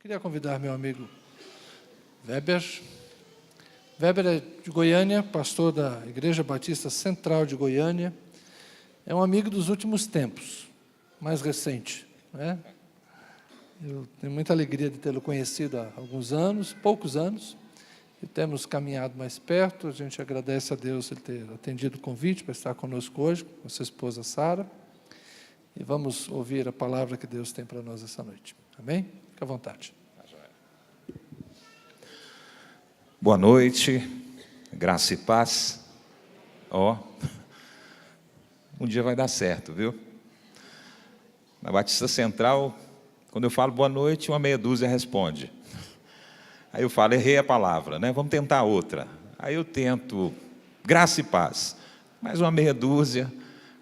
Queria convidar meu amigo Weber. Weber é de Goiânia, pastor da Igreja Batista Central de Goiânia. É um amigo dos últimos tempos, mais recente, né? Eu tenho muita alegria de tê-lo conhecido há alguns anos, poucos anos, e temos caminhado mais perto. A gente agradece a Deus ele ter atendido o convite para estar conosco hoje, com a sua esposa Sara, e vamos ouvir a palavra que Deus tem para nós essa noite. Amém? Fique à vontade. Boa noite, graça e paz. Um dia vai dar certo, viu? Na Batista Central, quando eu falo boa noite, uma meia dúzia responde. Aí eu falo, errei a palavra, né? Vamos tentar outra. Aí eu tento, graça e paz. Mais uma meia dúzia,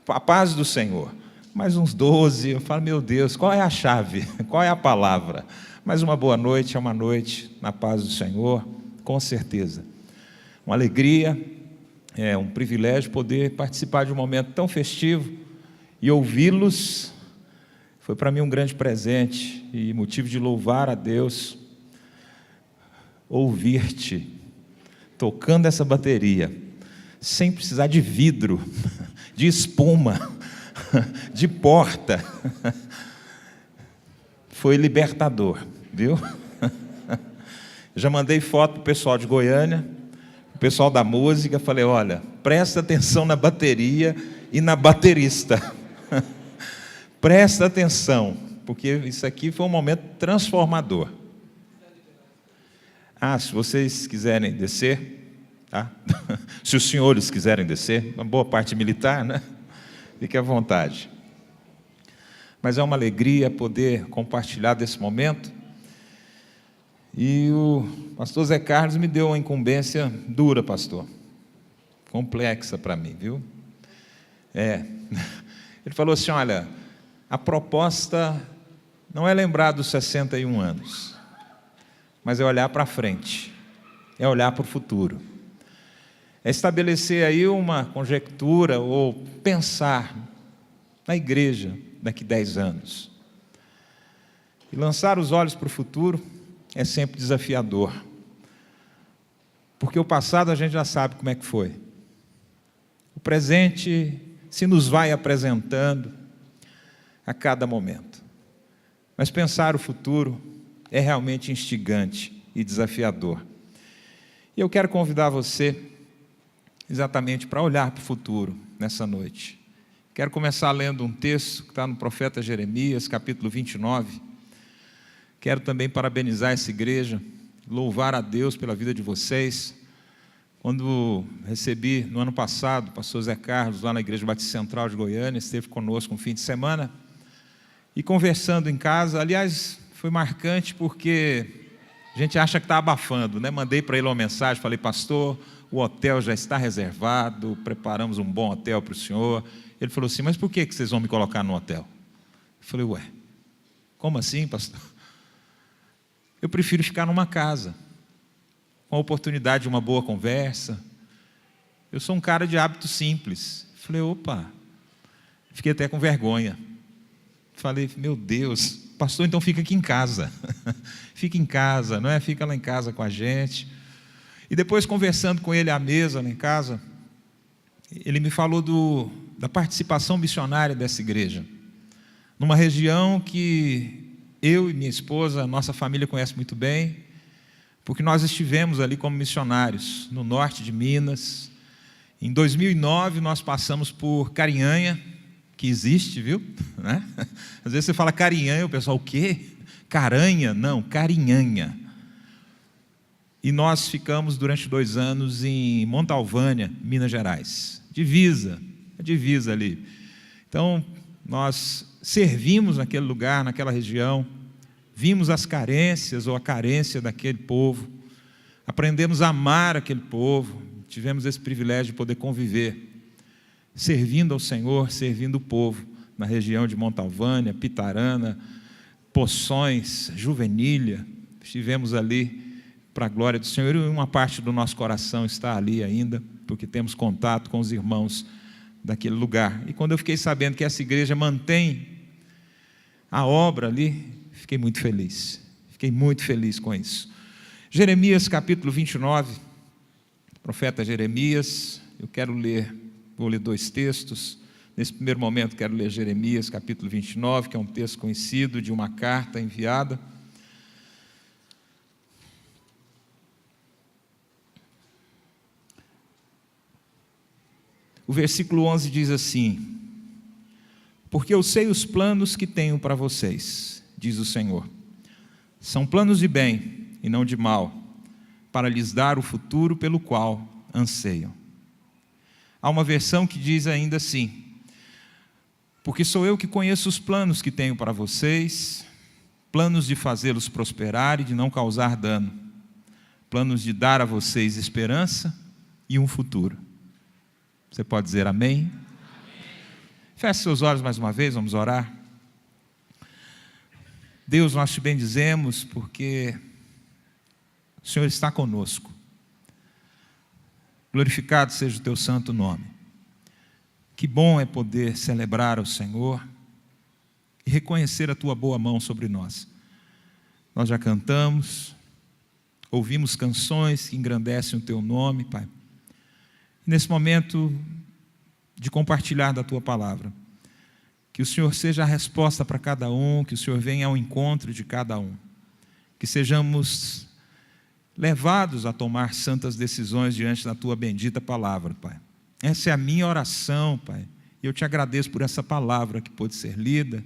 a paz do Senhor. Mais uns 12, eu falo, meu Deus, qual é a chave? Qual é a palavra? Mais uma boa noite, é uma noite na paz do Senhor, com certeza. Uma alegria, é um privilégio poder participar de um momento tão festivo e ouvi-los. Foi para mim um grande presente e motivo de louvar a Deus. Ouvir-te tocando essa bateria, sem precisar de vidro, de espuma, de porta, foi libertador, viu? Já mandei foto para o pessoal de Goiânia, o pessoal da música, falei, olha, presta atenção na bateria e na baterista. Presta atenção, porque isso aqui foi um momento transformador. Se vocês quiserem descer, tá? Se os senhores quiserem descer, uma boa parte militar, né? Fique à vontade. Mas é uma alegria poder compartilhar desse momento. E o pastor Zé Carlos me deu uma incumbência dura, pastor. Complexa para mim, viu? Ele falou assim, olha, a proposta não é lembrar dos 61 anos, mas é olhar para frente, é olhar para o futuro. É estabelecer aí uma conjectura ou pensar na igreja daqui 10 anos. E lançar os olhos para o futuro é sempre desafiador. Porque o passado a gente já sabe como é que foi. O presente se nos vai apresentando a cada momento. Mas pensar o futuro é realmente instigante e desafiador. E eu quero convidar você exatamente para olhar para o futuro nessa noite. Quero começar lendo um texto que está no profeta Jeremias, capítulo 29. Quero também parabenizar essa igreja, louvar a Deus pela vida de vocês. Quando recebi, no ano passado, o pastor Zé Carlos, lá na Igreja Batista Central de Goiânia, esteve conosco um fim de semana, e conversando em casa, aliás, foi marcante porque a gente acha que está abafando, né? Mandei para ele uma mensagem, falei, pastor, o hotel já está reservado, preparamos um bom hotel para o senhor. Ele falou assim, mas por que vocês vão me colocar no hotel? Eu falei, como assim, pastor? Eu prefiro ficar numa casa, com a oportunidade de uma boa conversa. Eu sou um cara de hábito simples. Eu falei, fiquei até com vergonha. Falei, meu Deus, pastor, então fica aqui em casa. Fica em casa, não é? Fica lá em casa com a gente. E depois, conversando com ele à mesa, lá em casa, ele me falou da participação missionária dessa igreja, numa região que eu e minha esposa, nossa família conhece muito bem, porque nós estivemos ali como missionários, no norte de Minas. Em 2009, nós passamos por Carinhanha, que existe, viu? Né? Às vezes você fala Carinhanha, o pessoal, o quê? Caranha? Não, Carinhanha. E nós ficamos durante 2 anos em Montalvânia, Minas Gerais. Divisa ali. Então, nós servimos naquele lugar, naquela região, vimos as carências ou a carência daquele povo, aprendemos a amar aquele povo, tivemos esse privilégio de poder conviver, servindo ao Senhor, servindo o povo, na região de Montalvânia, Pitarana, Poções, Juvenília. Estivemos ali para a glória do Senhor, e uma parte do nosso coração está ali ainda, porque temos contato com os irmãos daquele lugar. E quando eu fiquei sabendo que essa igreja mantém a obra ali, fiquei muito feliz. Fiquei muito feliz com isso. Jeremias capítulo 29, profeta Jeremias, vou ler 2 textos. Nesse primeiro momento quero ler Jeremias capítulo 29, que é um texto conhecido de uma carta enviada. O versículo 11 diz assim: porque eu sei os planos que tenho para vocês, diz o Senhor. São planos de bem e não de mal, para lhes dar o futuro pelo qual anseiam. Há uma versão que diz ainda assim: porque sou eu que conheço os planos que tenho para vocês, planos de fazê-los prosperar e de não causar dano, planos de dar a vocês esperança e um futuro. Você pode dizer amém? Feche seus olhos mais uma vez, vamos orar. Deus, nós te bendizemos porque o Senhor está conosco. Glorificado seja o teu santo nome. Que bom é poder celebrar ao Senhor e reconhecer a tua boa mão sobre nós. Nós já cantamos, ouvimos canções que engrandecem o teu nome, Pai. Nesse momento de compartilhar da tua palavra, que o Senhor seja a resposta para cada um, que o Senhor venha ao encontro de cada um, que sejamos levados a tomar santas decisões diante da tua bendita palavra, Pai. Essa é a minha oração, Pai, e eu te agradeço por essa palavra que pôde ser lida,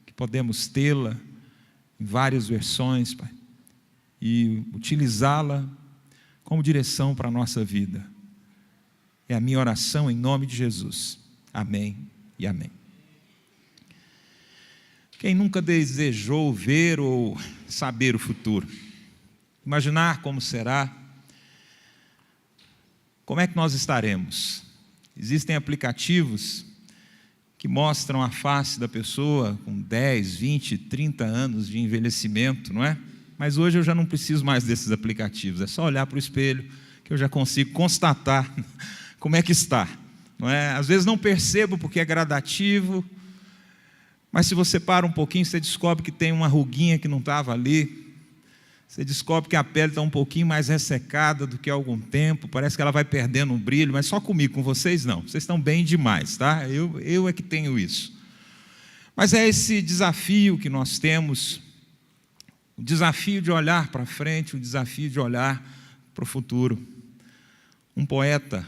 que podemos tê-la em várias versões, Pai, e utilizá-la como direção para a nossa vida. É a minha oração em nome de Jesus. Amém e amém. Quem nunca desejou ver ou saber o futuro? Imaginar como será? Como é que nós estaremos? Existem aplicativos que mostram a face da pessoa com 10, 20, 30 anos de envelhecimento, não é? Mas hoje eu já não preciso mais desses aplicativos. É só olhar para o espelho que eu já consigo constatar como é que está, não é? Às vezes não percebo porque é gradativo, mas se você para um pouquinho, você descobre que tem uma ruguinha que não estava ali, você descobre que a pele está um pouquinho mais ressecada do que há algum tempo, parece que ela vai perdendo um brilho, mas só comigo, com vocês não, vocês estão bem demais, tá? Eu é que tenho isso. Mas é esse desafio que nós temos, o desafio de olhar para frente, o desafio de olhar para o futuro. Um poeta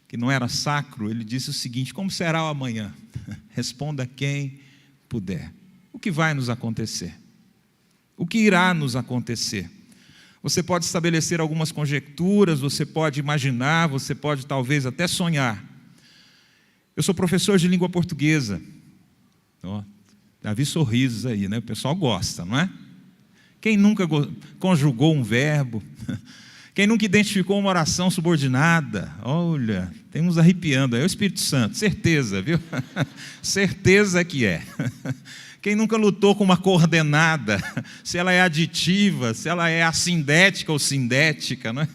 que não era sacro, ele disse o seguinte: como será o amanhã? Responda quem puder. O que vai nos acontecer? O que irá nos acontecer? Você pode estabelecer algumas conjecturas, você pode imaginar, você pode talvez até sonhar. Eu sou professor de língua portuguesa. Já vi sorrisos aí, né? O pessoal gosta, não é? Quem nunca conjugou um verbo? Quem nunca identificou uma oração subordinada? Olha, tem uns arrepiando. É o Espírito Santo, certeza, viu? Certeza que é. Quem nunca lutou com uma coordenada? Se ela é aditiva, se ela é assindética ou sindética, não é?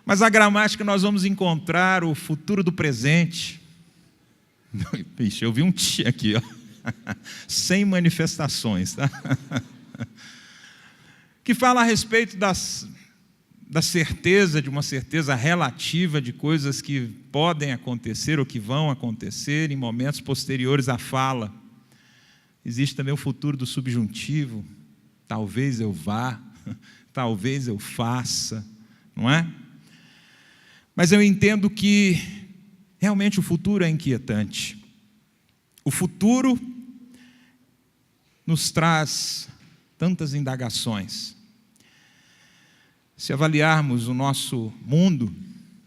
Mas a gramática nós vamos encontrar o futuro do presente. Ixi, eu vi um tia aqui, ó. Sem manifestações, tá? Que fala a respeito da certeza, de uma certeza relativa de coisas que podem acontecer ou que vão acontecer em momentos posteriores à fala. Existe também o futuro do subjuntivo. Talvez eu vá, talvez eu faça, não é? Mas eu entendo que realmente o futuro é inquietante. O futuro nos traz tantas indagações. Se avaliarmos o nosso mundo,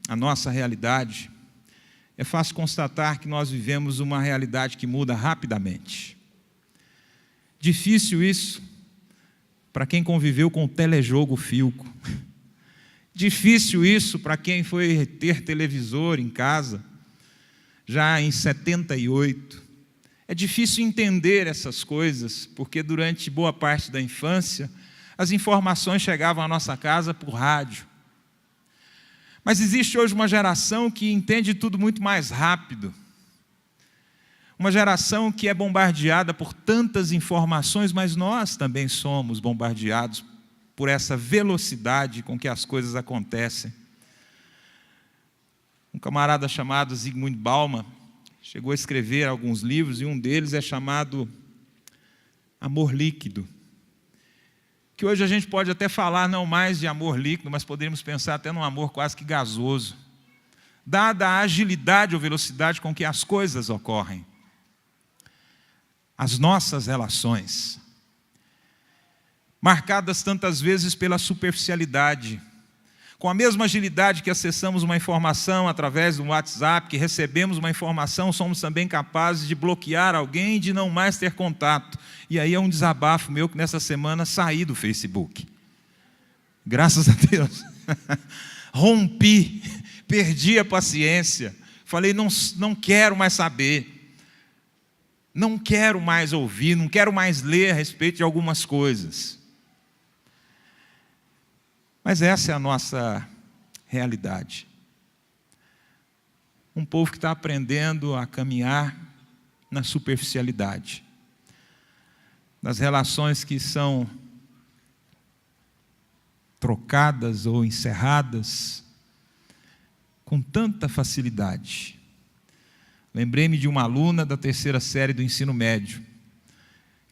a nossa realidade, é fácil constatar que nós vivemos uma realidade que muda rapidamente. Difícil isso para quem conviveu com o telejogo Philco. Difícil isso para quem foi ter televisor em casa, já em 78. É difícil entender essas coisas, porque durante boa parte da infância, as informações chegavam à nossa casa por rádio. Mas existe hoje uma geração que entende tudo muito mais rápido. Uma geração que é bombardeada por tantas informações, mas nós também somos bombardeados por essa velocidade com que as coisas acontecem. Um camarada chamado Zygmunt Bauman chegou a escrever alguns livros, e um deles é chamado Amor Líquido, que hoje a gente pode até falar não mais de amor líquido, mas poderíamos pensar até num amor quase que gasoso, dada a agilidade ou velocidade com que as coisas ocorrem. As nossas relações, marcadas tantas vezes pela superficialidade, com a mesma agilidade que acessamos uma informação através do WhatsApp, que recebemos uma informação, somos também capazes de bloquear alguém e de não mais ter contato. E aí é um desabafo meu que nessa semana saí do Facebook. Graças a Deus. Rompi, perdi a paciência. Falei, não quero mais saber. Não quero mais ouvir, não quero mais ler a respeito de algumas coisas. Mas essa é a nossa realidade. Um povo que está aprendendo a caminhar na superficialidade, nas relações que são trocadas ou encerradas com tanta facilidade. Lembrei-me de uma aluna da 3ª série do ensino médio,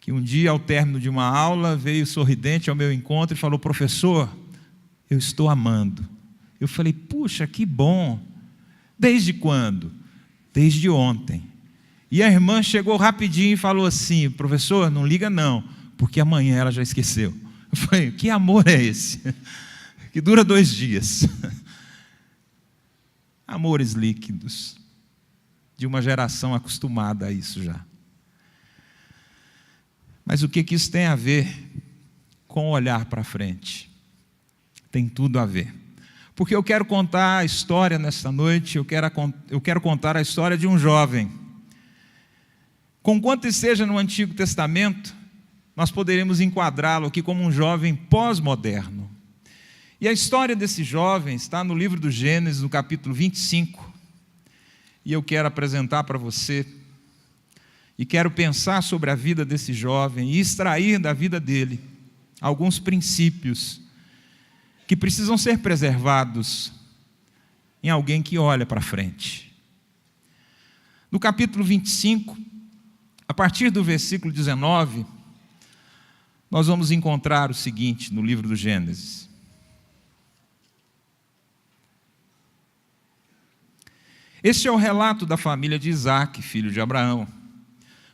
que um dia, ao término de uma aula, veio sorridente ao meu encontro e falou: professor, eu estou amando. Eu falei, puxa, que bom. Desde quando? Desde ontem. E a irmã chegou rapidinho e falou assim: professor, não liga não, porque amanhã ela já esqueceu. Eu falei, que amor é esse? Que dura 2 dias. Amores líquidos, de uma geração acostumada a isso já. Mas o que isso tem a ver com o olhar para frente? Tem tudo a ver. Porque eu quero contar a história nesta noite, eu quero contar a história de um jovem. Conquanto esteja no Antigo Testamento, nós poderemos enquadrá-lo aqui como um jovem pós-moderno. E a história desse jovem está no livro do Gênesis, no capítulo 25. E eu quero apresentar para você, e quero pensar sobre a vida desse jovem e extrair da vida dele alguns princípios que precisam ser preservados em alguém que olha para frente. No capítulo 25, a partir do versículo 19, nós vamos encontrar o seguinte no livro do Gênesis. Este é o relato da família de Isaque, filho de Abraão.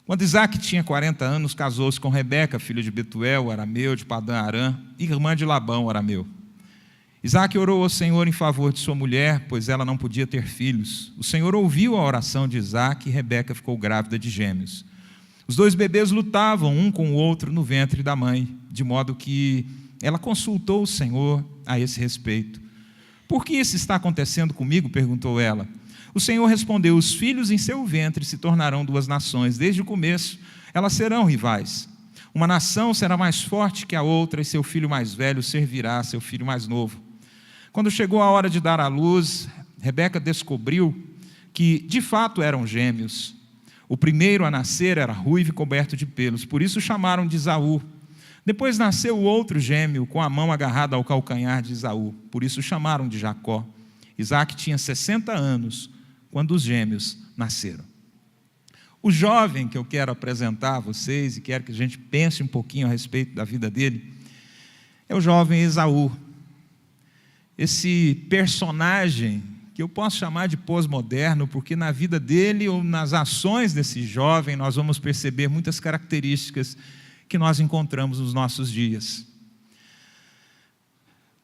Quando Isaque tinha 40 anos, casou-se com Rebeca, filha de Betuel, arameu, de Padã-Arã, irmã de Labão, arameu. Isaque orou ao Senhor em favor de sua mulher, pois ela não podia ter filhos. O Senhor ouviu a oração de Isaque e Rebeca ficou grávida de gêmeos. Os 2 bebês lutavam um com o outro no ventre da mãe, de modo que ela consultou o Senhor a esse respeito. Por que isso está acontecendo comigo? Perguntou ela. O Senhor respondeu: os filhos em seu ventre se tornarão 2 nações. Desde o começo, elas serão rivais. Uma nação será mais forte que a outra, e seu filho mais velho servirá a seu filho mais novo. Quando chegou a hora de dar à luz, Rebeca descobriu que, de fato, eram gêmeos. O primeiro a nascer era ruivo e coberto de pelos, por isso o chamaram de Esaú. Depois nasceu o outro gêmeo, com a mão agarrada ao calcanhar de Esaú, por isso o chamaram de Jacó. Isaque tinha 60 anos, quando os gêmeos nasceram. O jovem que eu quero apresentar a vocês, e quero que a gente pense um pouquinho a respeito da vida dele, é o jovem Esaú. Esse personagem que eu posso chamar de pós-moderno, porque na vida dele ou nas ações desse jovem nós vamos perceber muitas características que nós encontramos nos nossos dias.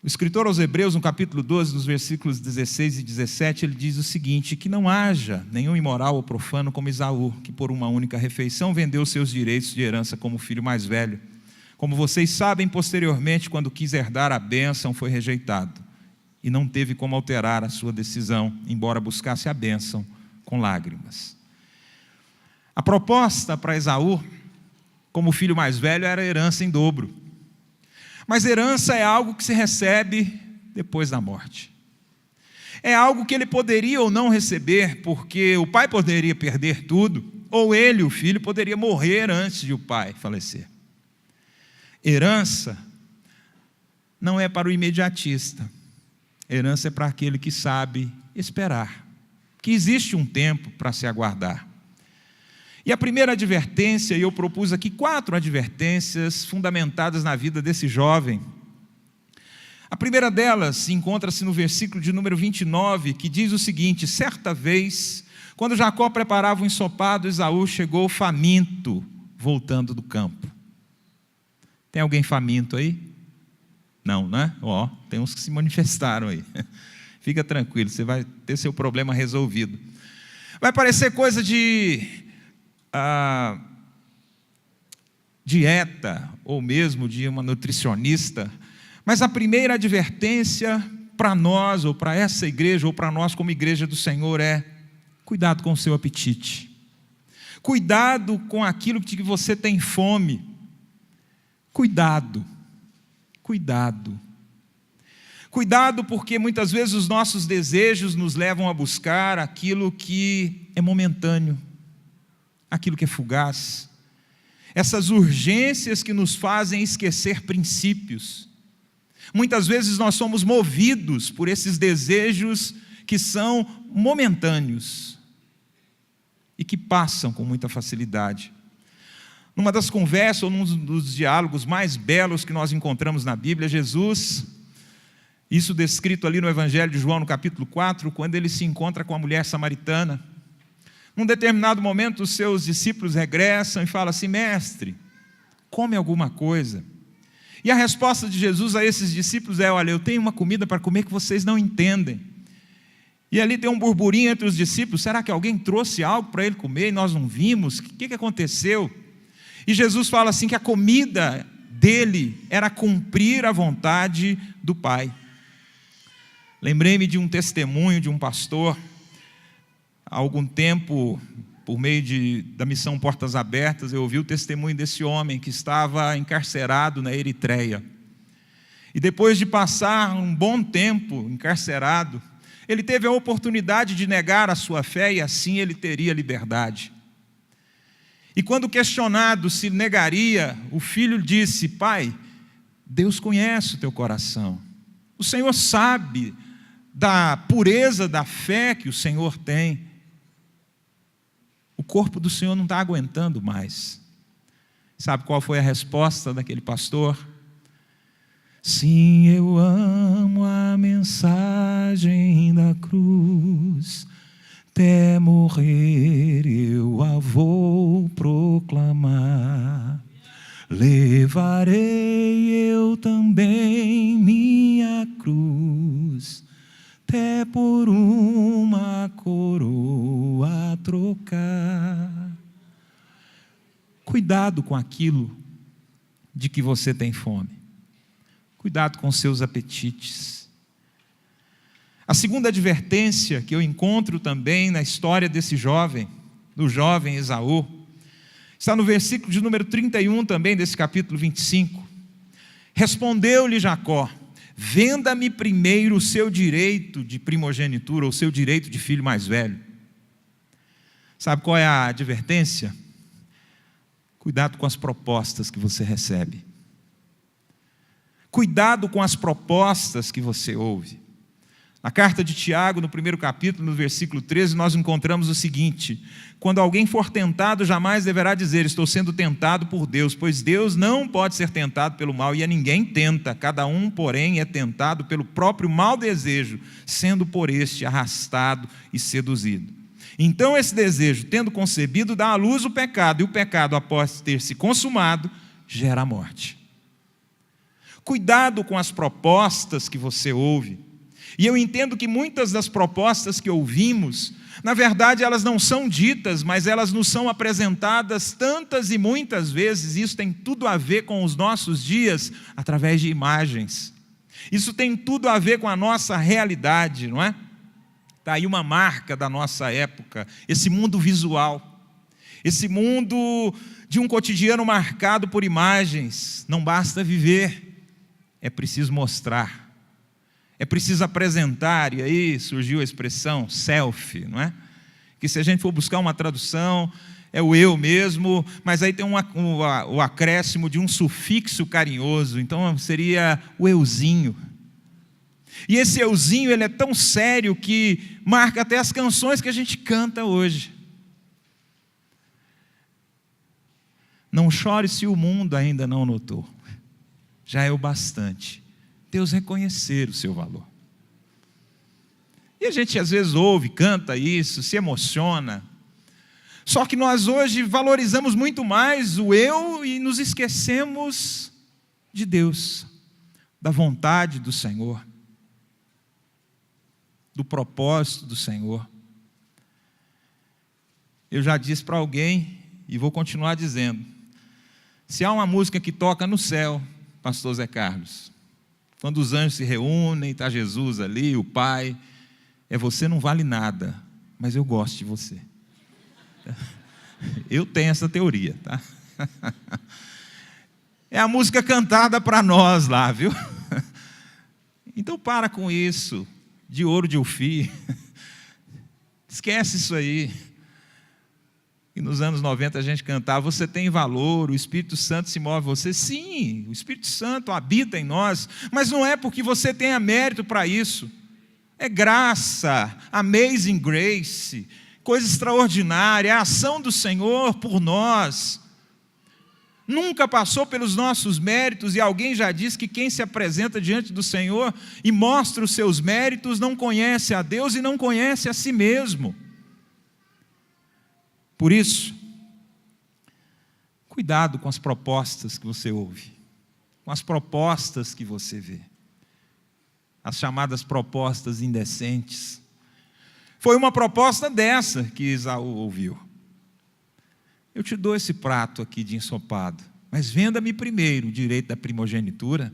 O escritor aos Hebreus, no capítulo 12, nos versículos 16 e 17, ele diz o seguinte: que não haja nenhum imoral ou profano como Esaú, que por uma única refeição vendeu seus direitos de herança como filho mais velho. Como vocês sabem, posteriormente, quando quis herdar a bênção, foi rejeitado, e não teve como alterar a sua decisão, embora buscasse a bênção com lágrimas. A proposta para Esaú, como filho mais velho, era herança em dobro. Mas herança é algo que se recebe depois da morte. É algo que ele poderia ou não receber, porque o pai poderia perder tudo, ou ele, o filho, poderia morrer antes de o pai falecer. Herança não é para o imediatista. Herança é para aquele que sabe esperar, que existe um tempo para se aguardar. E a primeira advertência, e eu propus aqui 4 advertências fundamentadas na vida desse jovem. A primeira delas encontra-se no versículo de número 29, que diz o seguinte: certa vez, quando Jacó preparava um ensopado, Esaú chegou faminto, voltando do campo. Tem alguém faminto aí? Não, né? Tem uns que se manifestaram aí. Fica tranquilo, você vai ter seu problema resolvido. Vai parecer coisa de dieta, ou mesmo de uma nutricionista, mas a primeira advertência para nós, ou para essa igreja, ou para nós como igreja do Senhor é: cuidado com o seu apetite. Cuidado com aquilo de que você tem fome. Cuidado. Cuidado, porque muitas vezes os nossos desejos nos levam a buscar aquilo que é momentâneo, aquilo que é fugaz. Essas urgências que nos fazem esquecer princípios. Muitas vezes nós somos movidos por esses desejos que são momentâneos e que passam com muita facilidade. Numa das conversas, ou num dos diálogos mais belos que nós encontramos na Bíblia, Jesus, isso descrito ali no Evangelho de João, no capítulo 4, quando ele se encontra com a mulher samaritana. Num determinado momento, os seus discípulos regressam e falam assim: mestre, come alguma coisa. E a resposta de Jesus a esses discípulos é: olha, eu tenho uma comida para comer que vocês não entendem. E ali tem um burburinho entre os discípulos: será que alguém trouxe algo para ele comer e nós não vimos? O que aconteceu? E Jesus fala assim que a comida dele era cumprir a vontade do Pai. Lembrei-me de um testemunho de um pastor, há algum tempo, por meio da missão Portas Abertas, eu ouvi o testemunho desse homem que estava encarcerado na Eritreia. E depois de passar um bom tempo encarcerado, ele teve a oportunidade de negar a sua fé e assim ele teria liberdade. E quando questionado se negaria, o filho disse: pai, Deus conhece o teu coração. O Senhor sabe da pureza da fé que o Senhor tem. O corpo do Senhor não está aguentando mais. Sabe qual foi a resposta daquele pastor? Sim, eu amo a mensagem da cruz. Até morrer eu a vou proclamar. Levarei eu também minha cruz, até por uma coroa trocar. Cuidado com aquilo de que você tem fome. Cuidado com seus apetites. A segunda advertência que eu encontro também na história desse jovem, do jovem Esaú, está no versículo de número 31 também desse capítulo 25. Respondeu-lhe Jacó: venda-me primeiro o seu direito de primogenitura, ou o seu direito de filho mais velho. Sabe qual é a advertência? Cuidado com as propostas que você recebe. Cuidado com as propostas que você ouve. Na carta de Tiago, no primeiro capítulo, no versículo 13, nós encontramos o seguinte: quando alguém for tentado, jamais deverá dizer, estou sendo tentado por Deus, pois Deus não pode ser tentado pelo mal, e a ninguém tenta, cada um, porém, é tentado pelo próprio mau desejo, sendo por este arrastado e seduzido. Então esse desejo, tendo concebido, dá à luz o pecado, e o pecado, após ter se consumado, gera a morte. Cuidado com as propostas que você ouve. E eu entendo que muitas das propostas que ouvimos, na verdade elas não são ditas, mas elas nos são apresentadas tantas e muitas vezes. Isso tem tudo a ver com os nossos dias, através de imagens. Isso tem tudo a ver com a nossa realidade, não é? Está aí uma marca da nossa época, esse mundo visual, esse mundo de um cotidiano marcado por imagens. Não basta viver, é preciso mostrar. É preciso apresentar, e aí surgiu a expressão selfie, não é? Que se a gente for buscar uma tradução, é o eu mesmo, mas aí tem o acréscimo de um sufixo carinhoso, então seria o euzinho. E esse euzinho, ele é tão sério que marca até as canções que a gente canta hoje. Não chore se o mundo ainda não notou. Já é o bastante Deus reconhecer o seu valor. E a gente às vezes ouve, canta isso, se emociona. Só que nós hoje valorizamos muito mais o eu e nos esquecemos de Deus, da vontade do Senhor, do propósito do Senhor. Eu já disse para alguém, e vou continuar dizendo, se há uma música que toca no céu, pastor Zé Carlos, quando os anjos se reúnem, está Jesus ali, o Pai, é você não vale nada, mas eu gosto de você. Eu tenho essa teoria, tá? É a música cantada para nós lá, viu? Então para com isso, de ouro de Ofir. Esquece isso aí. E nos anos 90 a gente cantava, você tem valor, o Espírito Santo se move em você. Sim, o Espírito Santo habita em nós, mas não é porque você tenha mérito para isso. É graça, amazing grace, coisa extraordinária, é a ação do Senhor por nós. Nunca passou pelos nossos méritos, e alguém já disse que quem se apresenta diante do Senhor e mostra os seus méritos não conhece a Deus e não conhece a si mesmo. Por isso, cuidado com as propostas que você ouve, com as propostas que você vê, as chamadas propostas indecentes. Foi uma proposta dessa que Esaú ouviu. Eu te dou esse prato aqui de ensopado, mas venda-me primeiro o direito da primogenitura.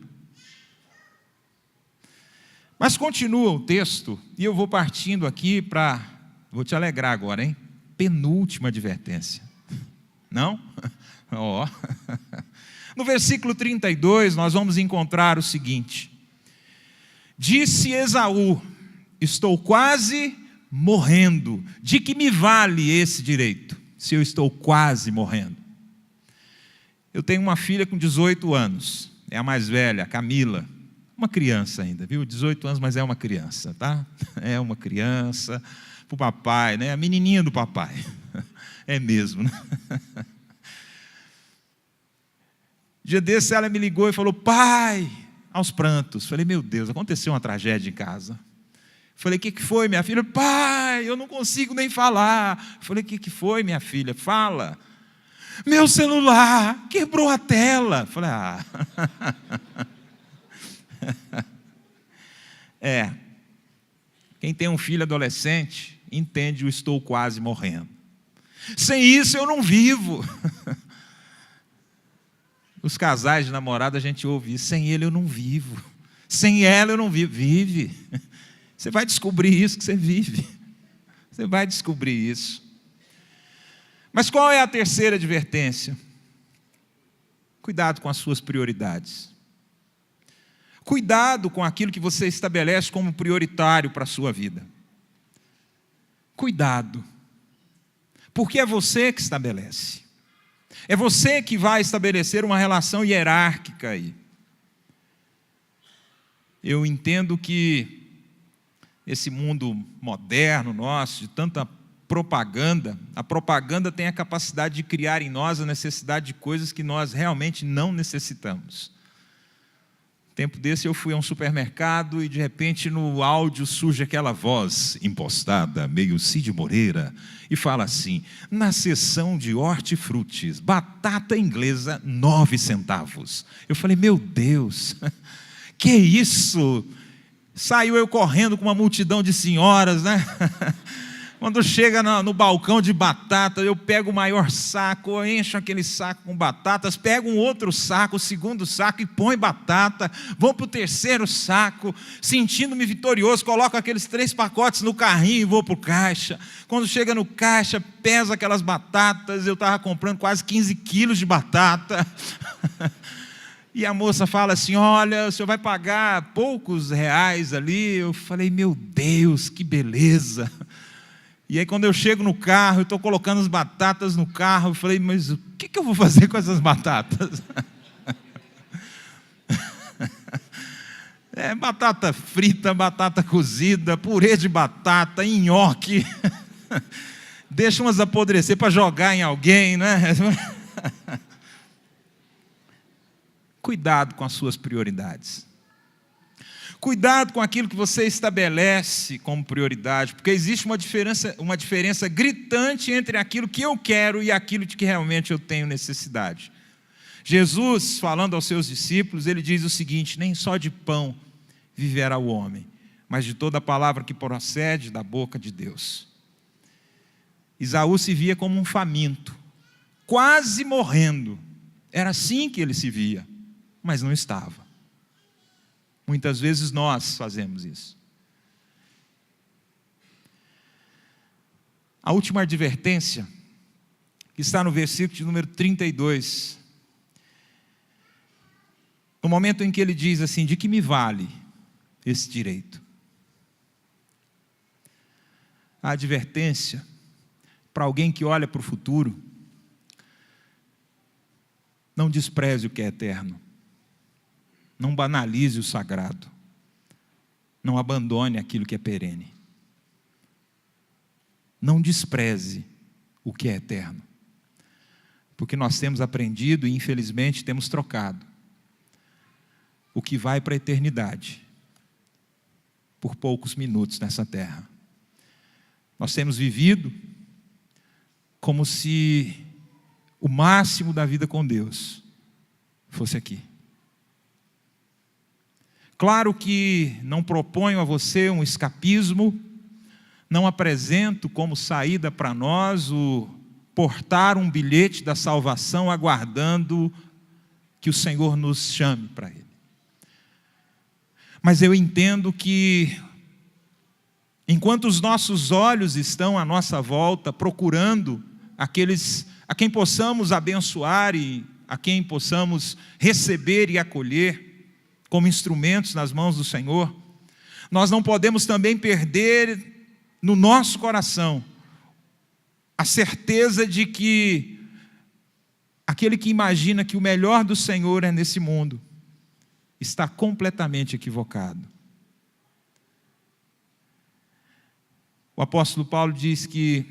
Mas continua o texto, e eu vou partindo aqui para... Vou te alegrar agora, hein? Penúltima advertência. Não? Ó. No versículo 32, nós vamos encontrar o seguinte: disse Esaú, estou quase morrendo, de que me vale esse direito, se eu estou quase morrendo? Eu tenho uma filha com 18 anos, é a mais velha, a Camila, uma criança ainda, viu? 18 anos, mas é uma criança, tá? É uma criança, para o papai, né? A menininha do papai, é mesmo, né? Dia desse ela me ligou e falou, pai, aos prantos. Falei, meu Deus, aconteceu uma tragédia em casa. Falei, o que foi, minha filha? Pai, eu não consigo nem falar. Falei, o que foi, minha filha? Fala. Meu celular quebrou a tela. Falei, quem tem um filho adolescente entende o estou quase morrendo. Sem isso eu não vivo. Os casais de namorado a gente ouve isso, sem ele eu não vivo. Sem ela eu não vivo. Vive. Você vai descobrir isso que você vive. Você vai descobrir isso. Mas qual é a terceira advertência? Cuidado com as suas prioridades. Cuidado com aquilo que você estabelece como prioritário para a sua vida. Cuidado. Porque é você que estabelece. É você que vai estabelecer uma relação hierárquica aí. Eu entendo que esse mundo moderno nosso, de tanta propaganda, a propaganda tem a capacidade de criar em nós a necessidade de coisas que nós realmente não necessitamos. Tempo desse eu fui a um supermercado e de repente no áudio surge aquela voz impostada, meio Cid Moreira, e fala assim, na seção de hortifrutis, batata inglesa, 9 centavos. Eu falei, meu Deus, que isso? Saiu eu correndo com uma multidão de senhoras, né? Quando chega no balcão de batata, eu pego o maior saco, eu encho aquele saco com batatas, pego um outro saco, o segundo saco e põe batata, vou para o terceiro saco, sentindo-me vitorioso, coloco aqueles 3 pacotes no carrinho e vou para o caixa. Quando chega no caixa, pesa aquelas batatas, eu estava comprando quase 15 quilos de batata. E a moça fala assim, olha, o senhor vai pagar poucos reais ali. Eu falei, meu Deus, que beleza. E aí quando eu chego no carro, eu estou colocando as batatas no carro, eu falei, mas o que eu vou fazer com essas batatas? Batata frita, batata cozida, purê de batata, nhoque. Deixa umas apodrecer para jogar em alguém, né? Cuidado com as suas prioridades. Cuidado com aquilo que você estabelece como prioridade, porque existe uma diferença gritante entre aquilo que eu quero e aquilo de que realmente eu tenho necessidade. Jesus, falando aos seus discípulos, ele diz o seguinte: nem só de pão viverá o homem, mas de toda a palavra que procede da boca de Deus. Esaú se via como um faminto, quase morrendo. Era assim que ele se via, mas não estava. Muitas vezes nós fazemos isso. A última advertência, que está no versículo de número 32, no momento em que ele diz assim: de que me vale esse direito? A advertência para alguém que olha para o futuro: não despreze o que é eterno. Não banalize o sagrado. Não abandone aquilo que é perene. Não despreze o que é eterno. Porque nós temos aprendido e infelizmente temos trocado o que vai para a eternidade por poucos minutos nessa terra. Nós temos vivido como se o máximo da vida com Deus fosse aqui. Claro que não proponho a você um escapismo, não apresento como saída para nós o portar um bilhete da salvação aguardando que o Senhor nos chame para Ele. Mas eu entendo que, enquanto os nossos olhos estão à nossa volta, procurando aqueles a quem possamos abençoar e a quem possamos receber e acolher, como instrumentos nas mãos do Senhor, nós não podemos também perder no nosso coração a certeza de que aquele que imagina que o melhor do Senhor é nesse mundo está completamente equivocado. O apóstolo Paulo diz que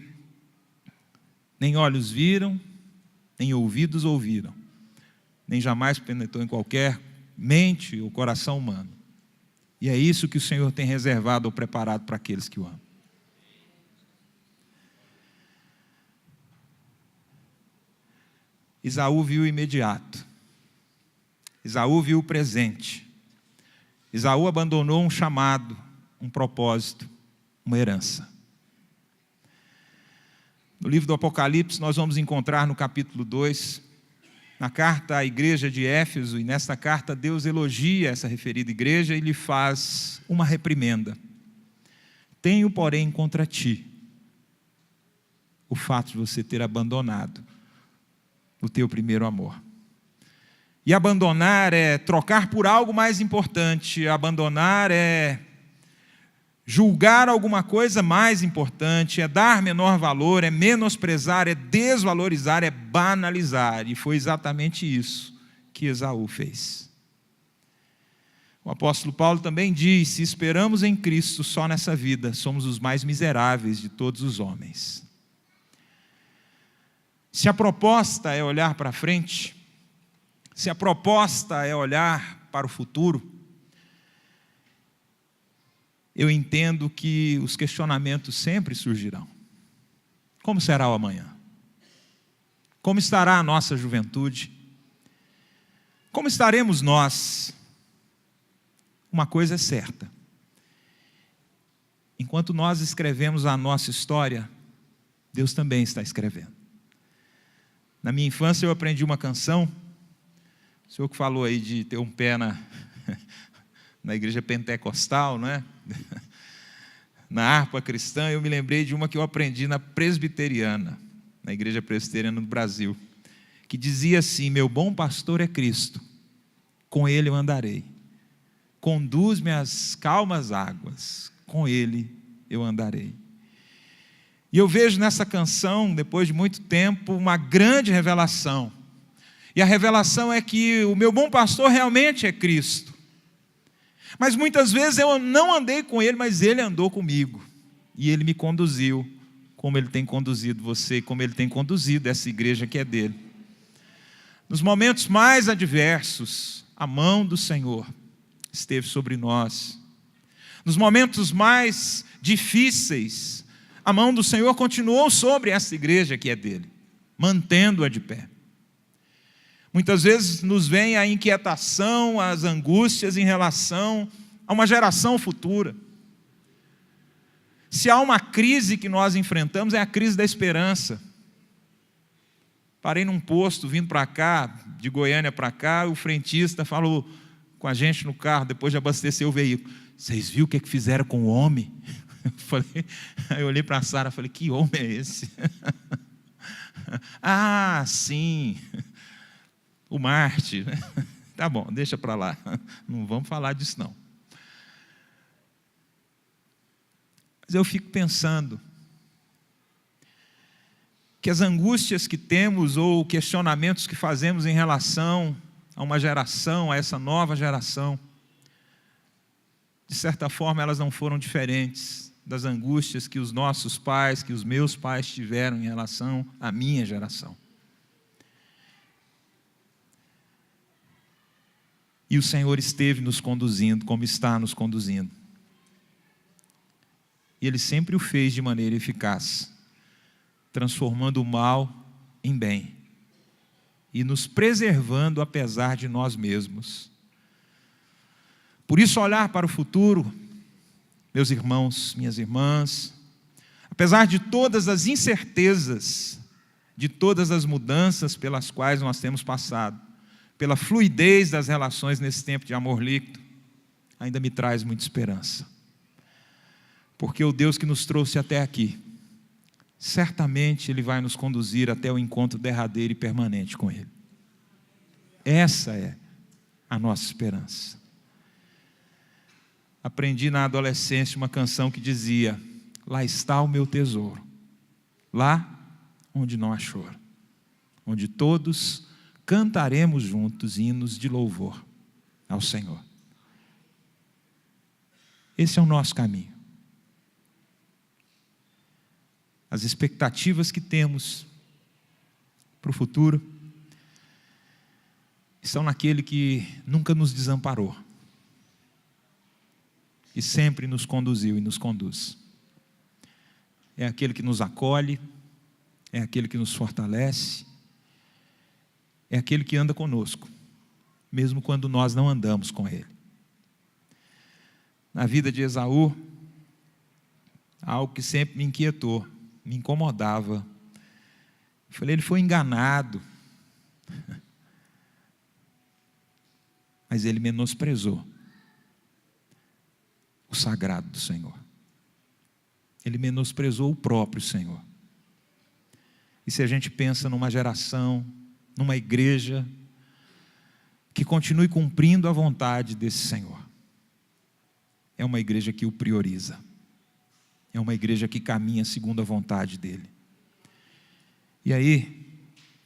nem olhos viram, nem ouvidos ouviram, nem jamais penetrou em qualquer mente ou coração humano. E é isso que o Senhor tem reservado ou preparado para aqueles que o amam. Esaú viu o imediato. Esaú viu o presente. Esaú abandonou um chamado, um propósito, uma herança. No livro do Apocalipse nós vamos encontrar no capítulo 2, na carta à igreja de Éfeso, e nesta carta Deus elogia essa referida igreja e lhe faz uma reprimenda. Tenho, porém, contra ti o fato de você ter abandonado o teu primeiro amor. E abandonar é trocar por algo mais importante, abandonar é julgar alguma coisa mais importante, é dar menor valor, é menosprezar, é desvalorizar, é banalizar. E foi exatamente isso que Esaú fez. O apóstolo Paulo também diz: se esperamos em Cristo só nessa vida, somos os mais miseráveis de todos os homens. Se a proposta é olhar para frente, se a proposta é olhar para o futuro, eu entendo que os questionamentos sempre surgirão. Como será o amanhã? Como estará a nossa juventude? Como estaremos nós? Uma coisa é certa: enquanto nós escrevemos a nossa história, Deus também está escrevendo. Na minha infância eu aprendi uma canção, o senhor que falou aí de ter um pé na igreja pentecostal, não é? Na harpa cristã, eu me lembrei de uma que eu aprendi na presbiteriana, na igreja presbiteriana do Brasil, que dizia assim: meu bom pastor é Cristo, com ele eu andarei, conduz-me às calmas águas, com ele eu andarei. E eu vejo nessa canção, depois de muito tempo, uma grande revelação. E a revelação é que o meu bom pastor realmente é Cristo. Mas muitas vezes eu não andei com Ele, mas Ele andou comigo. E Ele me conduziu, como Ele tem conduzido você, como Ele tem conduzido essa igreja que é dele. Nos momentos mais adversos, a mão do Senhor esteve sobre nós. Nos momentos mais difíceis, a mão do Senhor continuou sobre essa igreja que é dele, mantendo-a de pé. Muitas vezes nos vem a inquietação, as angústias em relação a uma geração futura. Se há uma crise que nós enfrentamos, é a crise da esperança. Parei num posto, vindo para cá, de Goiânia para cá, o frentista falou com a gente no carro, depois de abastecer o veículo: vocês viram o que fizeram com o homem? Aí eu olhei para a Sara e falei: que homem é esse? Ah, sim, o Marte. Tá bom, deixa para lá, não vamos falar disso não. Mas eu fico pensando que as angústias que temos ou questionamentos que fazemos em relação a uma geração, a essa nova geração, de certa forma elas não foram diferentes das angústias que os nossos pais, que os meus pais tiveram em relação à minha geração. E o Senhor esteve nos conduzindo, como está nos conduzindo. E Ele sempre o fez de maneira eficaz, transformando o mal em bem e nos preservando apesar de nós mesmos. Por isso, olhar para o futuro, meus irmãos, minhas irmãs, apesar de todas as incertezas, de todas as mudanças pelas quais nós temos passado, pela fluidez das relações nesse tempo de amor líquido, ainda me traz muita esperança. Porque o Deus que nos trouxe até aqui, certamente Ele vai nos conduzir até o encontro derradeiro e permanente com Ele. Essa é a nossa esperança. Aprendi na adolescência uma canção que dizia: lá está o meu tesouro, lá onde não há choro, onde todos cantaremos juntos hinos de louvor ao Senhor. Esse é o nosso caminho. As expectativas que temos para o futuro estão naquele que nunca nos desamparou e sempre nos conduziu e nos conduz. É aquele que nos acolhe, é aquele que nos fortalece, é aquele que anda conosco, mesmo quando nós não andamos com Ele. Na vida de Esaú, algo que sempre me inquietou, me incomodava. Eu falei: ele foi enganado, mas ele menosprezou o sagrado do Senhor. Ele menosprezou o próprio Senhor. E se a gente pensa numa geração, numa igreja que continue cumprindo a vontade desse Senhor, é uma igreja que o prioriza, é uma igreja que caminha segundo a vontade dEle. E aí,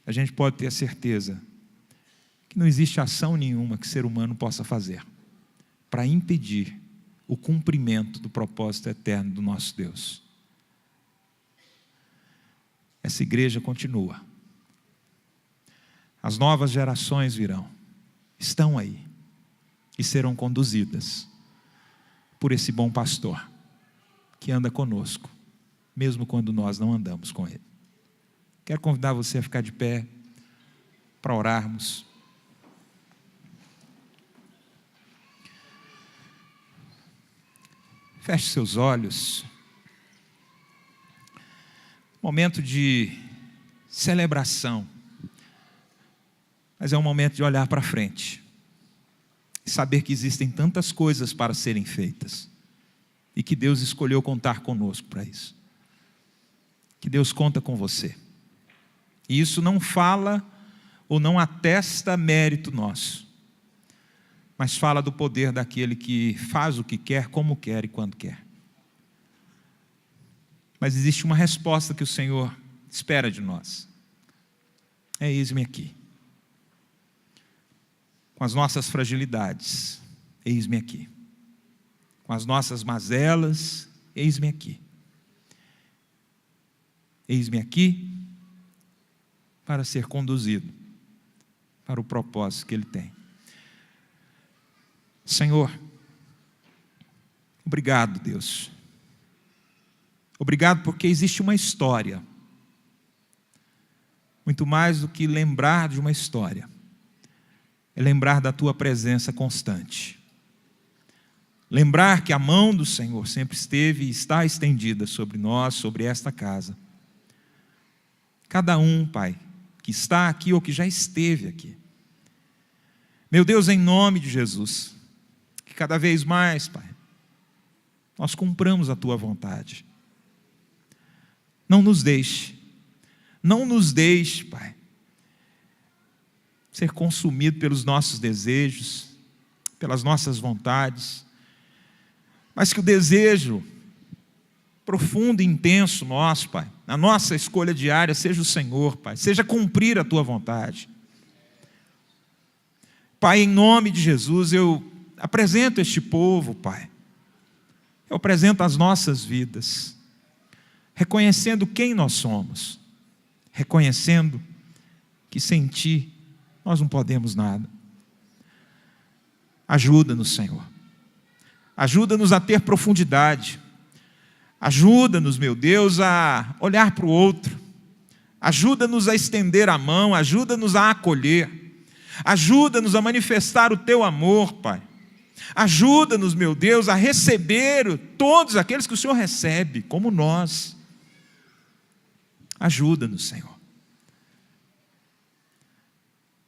a gente pode ter a certeza que não existe ação nenhuma que o ser humano possa fazer para impedir o cumprimento do propósito eterno do nosso Deus. Essa igreja continua. As novas gerações virão, estão aí e serão conduzidas por esse bom pastor que anda conosco, mesmo quando nós não andamos com Ele. Quero convidar você a ficar de pé para orarmos. Feche seus olhos. Momento de celebração, mas é um momento de olhar para frente e saber que existem tantas coisas para serem feitas e que Deus escolheu contar conosco para isso. Que Deus conta com você. E isso não fala ou não atesta mérito nosso, mas fala do poder daquele que faz o que quer, como quer e quando quer. Mas existe uma resposta que o Senhor espera de nós. Eis-me aqui. Com as nossas fragilidades, eis-me aqui. Com as nossas mazelas, eis-me aqui. Eis-me aqui para ser conduzido para o propósito que Ele tem. Senhor, obrigado, Deus. Obrigado porque existe uma história. Muito mais do que lembrar de uma história, é lembrar da Tua presença constante. Lembrar que a mão do Senhor sempre esteve e está estendida sobre nós, sobre esta casa. Cada um, Pai, que está aqui ou que já esteve aqui. Meu Deus, em nome de Jesus, que cada vez mais, Pai, nós cumpramos a Tua vontade. Não nos deixe, Pai, ser consumido pelos nossos desejos, pelas nossas vontades, mas que o desejo profundo e intenso nosso, Pai, a nossa escolha diária seja o Senhor, Pai, seja cumprir a Tua vontade. Pai, em nome de Jesus, eu apresento este povo, Pai, eu apresento as nossas vidas, reconhecendo quem nós somos, reconhecendo que sem Ti nós não podemos nada. Ajuda-nos, Senhor. Ajuda-nos a ter profundidade. Ajuda-nos, meu Deus, a olhar para o outro. Ajuda-nos a estender a mão. Ajuda-nos a acolher. Ajuda-nos a manifestar o Teu amor, Pai. Ajuda-nos, meu Deus, a receber todos aqueles que o Senhor recebe, como nós. Ajuda-nos, Senhor.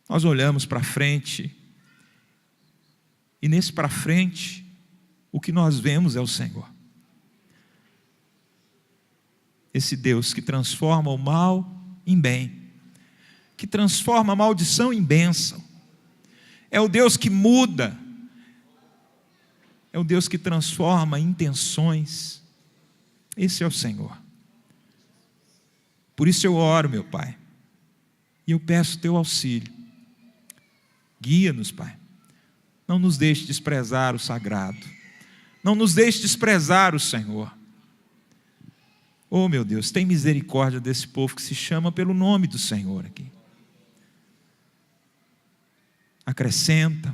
Nós olhamos para frente, e nesse para frente, o que nós vemos é o Senhor. Esse Deus que transforma o mal em bem, que transforma a maldição em bênção. É o Deus que muda, é o Deus que transforma intenções. Esse é o Senhor. Por isso eu oro, meu Pai, e eu peço Teu auxílio. Guia-nos, Pai. Não nos deixe desprezar o sagrado. Não nos deixe desprezar o Senhor. Oh, meu Deus, tem misericórdia desse povo que se chama pelo nome do Senhor aqui. Acrescenta,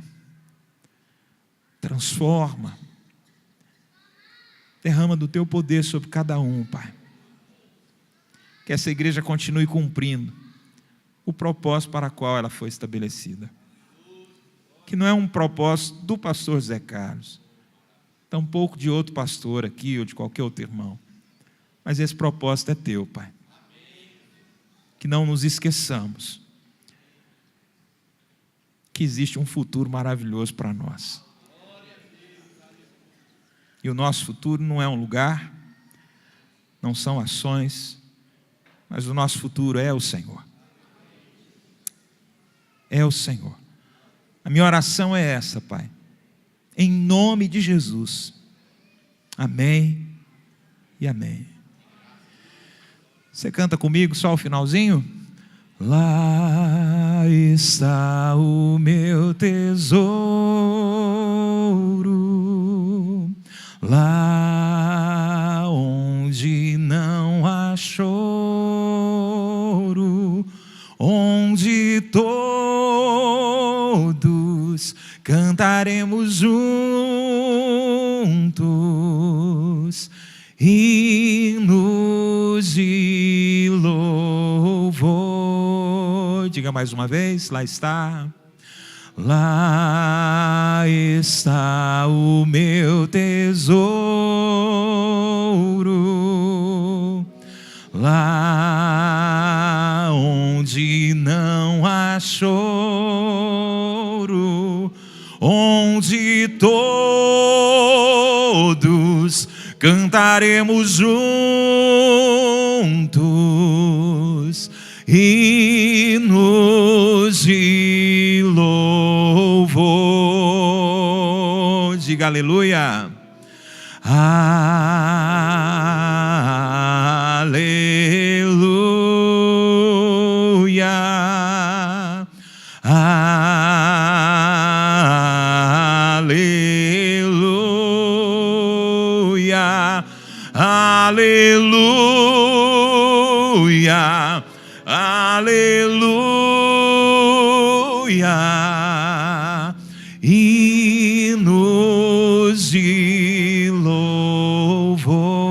transforma, derrama do Teu poder sobre cada um, Pai. Que essa igreja continue cumprindo o propósito para o qual ela foi estabelecida. Que não é um propósito do pastor Zé Carlos, tampouco de outro pastor aqui ou de qualquer outro irmão, mas esse propósito é Teu, Pai. Que não nos esqueçamos que existe um futuro maravilhoso para nós. E o nosso futuro não é um lugar, não são ações, mas o nosso futuro é o Senhor. É o Senhor. A minha oração é essa, Pai. Em nome de Jesus. Amém e amém. Você canta comigo só o finalzinho? Lá está o meu tesouro, lá onde não há choro, onde todos cantaremos juntos hinos de louvor. Diga mais uma vez, lá está. Lá está o meu tesouro, lá onde não há choro, onde todos cantaremos juntos hinos de louvor. Diga aleluia. aleluia, aleluia, aleluia, aleluia, hinos de louvor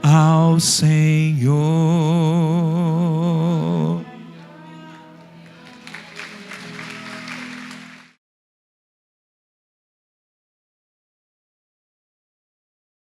ao Senhor.